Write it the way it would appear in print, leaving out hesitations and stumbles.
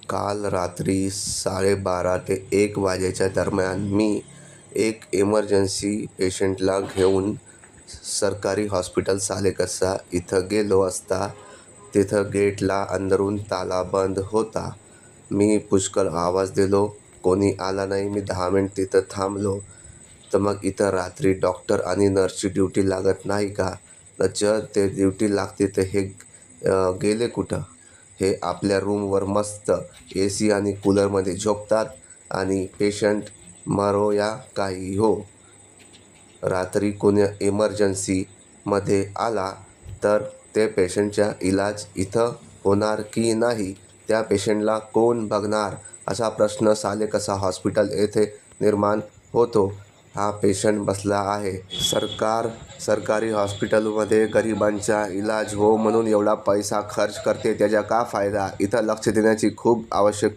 काल रात्री 12:30 ते 1 वाजेच्या दरम्यान मी एक इमर्जन्सी पेशंटला घेऊन सरकारी हॉस्पिटल सालेकसा इथं गेलो असता तिथं गेटला अंदरून ताला बंद होता. मी पुष्कळ आवाज दिलो, कोणी आला नाही. मी 10 मिनिट तिथं थांबलो. तर मग इथं रात्री डॉक्टर आणि नर्सची ड्युटी लागत नाही का? तर जर ते ड्युटी लागते तर हे गेले कुठं? हे आपल्या रूमवर मस्त AC आणि कूलरमध्ये झोपतात आणि पेशंट मरो या काही हो, रात्री कोणी इमर्जन्सीमध्ये आला तर ते पेशंटचा इलाज इथं होणार की नाही? त्या पेशंटला कोण बघणार? असा प्रश्न सालेकसा हॉस्पिटल येथे निर्माण होतो. हा पेशंट बसला आहे. सरकारी हॉस्पिटलमध्ये गरिबांचा इलाज हो म्हणून एवढा पैसा खर्च करते, त्याचा का फायदा? इथं लक्ष देण्याची खूप आवश्यक